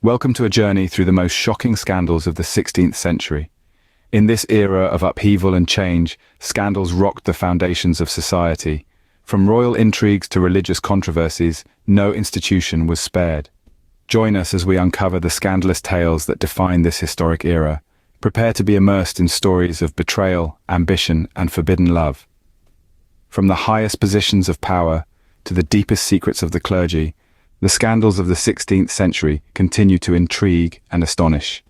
Welcome to a journey through the most shocking scandals of the 16th century. In this era of upheaval and change, scandals rocked the foundations of society. From royal intrigues to religious controversies, no institution was spared. Join us as we uncover the scandalous tales that define this historic era. Prepare to be immersed in stories of betrayal, ambition, and forbidden love. From the highest positions of power to the deepest secrets of the clergy, the scandals of the 16th century continue to intrigue and astonish.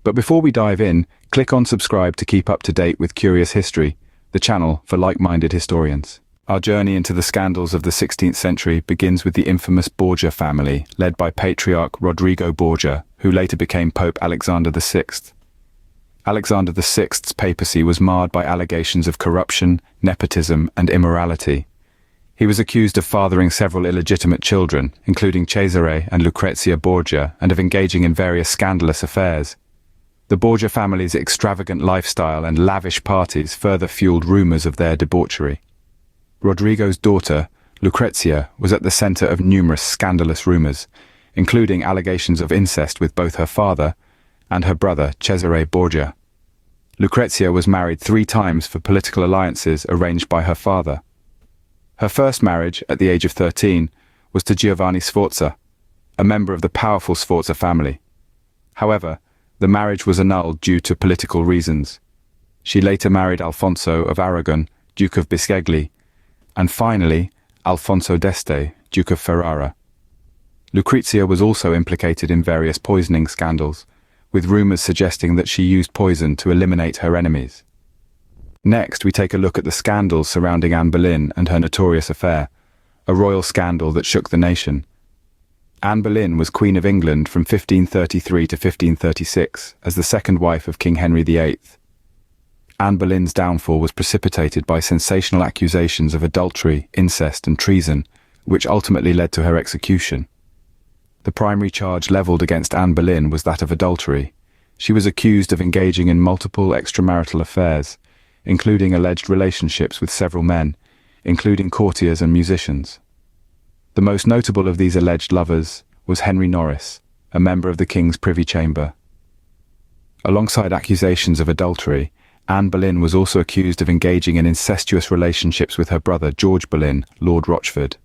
But before we dive in, click on subscribe to keep up to date with Curious History, the channel for like-minded historians. Our journey into the scandals of the 16th century begins with the infamous Borgia family, led by Patriarch Rodrigo Borgia, who later became Pope Alexander VI. Alexander VI's papacy was marred by allegations of corruption, nepotism, and immorality. He was accused of fathering several illegitimate children, including Cesare and Lucrezia Borgia, and of engaging in various scandalous affairs. The Borgia family's extravagant lifestyle and lavish parties further fueled rumors of their debauchery. Rodrigo's daughter, Lucrezia, was at the center of numerous scandalous rumors, including allegations of incest with both her father and her brother, Cesare Borgia. Lucrezia was married 3 times for political alliances arranged by her father. Her first marriage, at the age of 13, was to Giovanni Sforza, a member of the powerful Sforza family. However, the marriage was annulled due to political reasons. She later married Alfonso of Aragon, Duke of Bisceglie, and finally, Alfonso d'Este, Duke of Ferrara. Lucrezia was also implicated in various poisoning scandals, with rumors suggesting that she used poison to eliminate her enemies. Next, we take a look at the scandals surrounding Anne Boleyn and her notorious affair, a royal scandal that shook the nation. Anne Boleyn was Queen of England from 1533 to 1536 as the second wife of King Henry VIII. Anne Boleyn's downfall was precipitated by sensational accusations of adultery, incest, and treason, which ultimately led to her execution. The primary charge leveled against Anne Boleyn was that of adultery. She was accused of engaging in multiple extramarital affairs, including alleged relationships with several men, including courtiers and musicians. The most notable of these alleged lovers was Henry Norris, a member of the King's Privy Chamber. Alongside accusations of adultery, Anne Boleyn was also accused of engaging in incestuous relationships with her brother George Boleyn, Lord Rochford.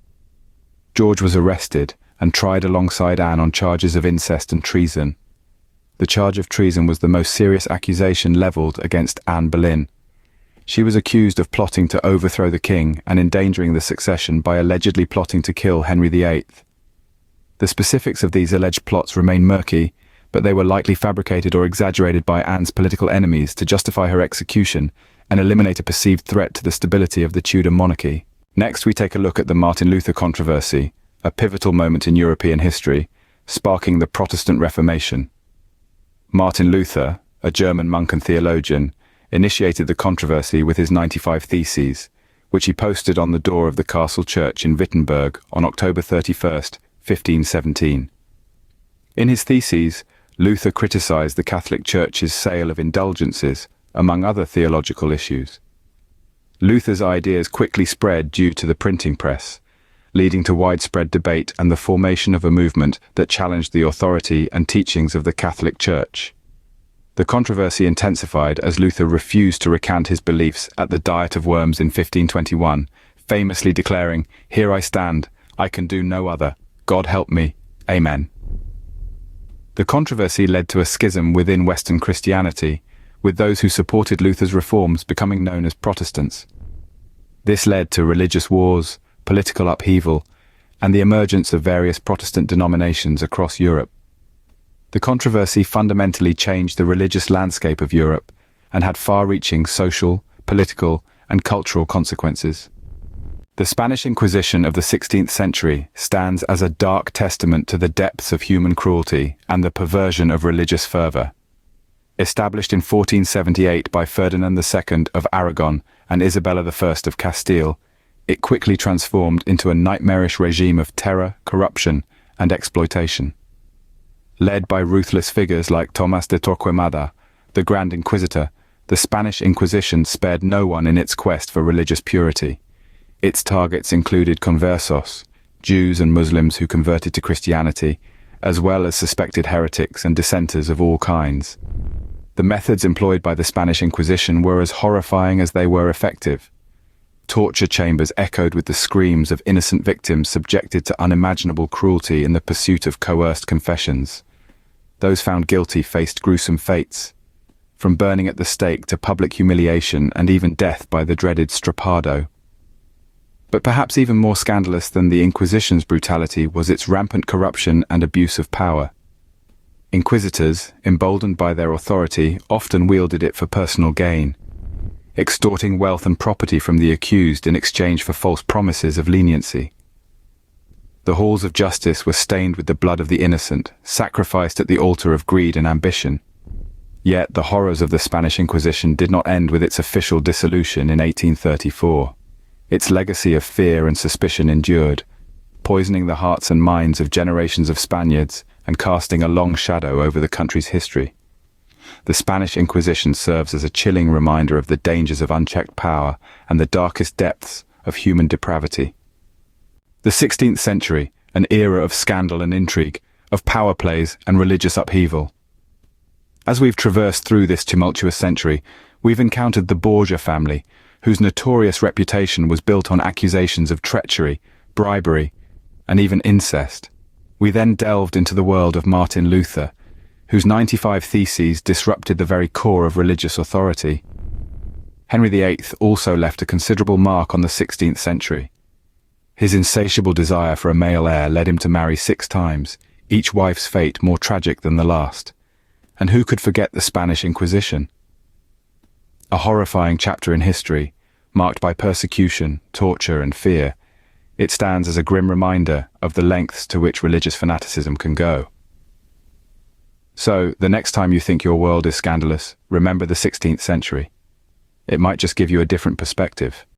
George was arrested and tried alongside Anne on charges of incest and treason. The charge of treason was the most serious accusation levelled against Anne Boleyn. She was accused of plotting to overthrow the king and endangering the succession by allegedly plotting to kill Henry VIII. The specifics of these alleged plots remain murky, but they were likely fabricated or exaggerated by Anne's political enemies to justify her execution and eliminate a perceived threat to the stability of the Tudor monarchy. Next, we take a look at the Martin Luther controversy, a pivotal moment in European history, sparking the Protestant Reformation. Martin Luther, a German monk and theologian, initiated the controversy with his 95 Theses, which he posted on the door of the castle church in Wittenberg on October 31st, 1517. In his theses, Luther criticized the Catholic Church's sale of indulgences, among other theological issues. Luther's ideas quickly spread due to the printing press, leading to widespread debate and the formation of a movement that challenged the authority and teachings of the Catholic Church. The controversy intensified as Luther refused to recant his beliefs at the Diet of Worms in 1521, famously declaring, "Here I stand, I can do no other. God help me. Amen." The controversy led to a schism within Western Christianity, with those who supported Luther's reforms becoming known as Protestants. This led to religious wars, political upheaval, and the emergence of various Protestant denominations across Europe. The controversy fundamentally changed the religious landscape of Europe and had far-reaching social, political, and cultural consequences. The Spanish Inquisition of the 16th century stands as a dark testament to the depths of human cruelty and the perversion of religious fervor. Established in 1478 by Ferdinand II of Aragon and Isabella I of Castile, it quickly transformed into a nightmarish regime of terror, corruption, and exploitation. Led by ruthless figures like Tomás de Torquemada, the Grand Inquisitor, the Spanish Inquisition spared no one in its quest for religious purity. Its targets included conversos, Jews and Muslims who converted to Christianity, as well as suspected heretics and dissenters of all kinds. The methods employed by the Spanish Inquisition were as horrifying as they were effective. Torture chambers echoed with the screams of innocent victims subjected to unimaginable cruelty in the pursuit of coerced confessions. Those found guilty faced gruesome fates, from burning at the stake to public humiliation and even death by the dreaded strappado. But perhaps even more scandalous than the Inquisition's brutality was its rampant corruption and abuse of power. Inquisitors, emboldened by their authority, often wielded it for personal gain, extorting wealth and property from the accused in exchange for false promises of leniency. The halls of justice were stained with the blood of the innocent, sacrificed at the altar of greed and ambition. Yet the horrors of the Spanish Inquisition did not end with its official dissolution in 1834. Its legacy of fear and suspicion endured, poisoning the hearts and minds of generations of Spaniards and casting a long shadow over the country's history. The Spanish Inquisition serves as a chilling reminder of the dangers of unchecked power and the darkest depths of human depravity. The 16th century, an era of scandal and intrigue, of power plays and religious upheaval. As we've traversed through this tumultuous century, we've encountered the Borgia family, whose notorious reputation was built on accusations of treachery, bribery, and even incest. We then delved into the world of Martin Luther, whose 95 Theses disrupted the very core of religious authority. Henry VIII also left a considerable mark on the 16th century. His insatiable desire for a male heir led him to marry 6 times, each wife's fate more tragic than the last. And who could forget the Spanish Inquisition? A horrifying chapter in history, marked by persecution, torture, and fear. It stands as a grim reminder of the lengths to which religious fanaticism can go. So, the next time you think your world is scandalous, remember the 16th century. It might just give you a different perspective.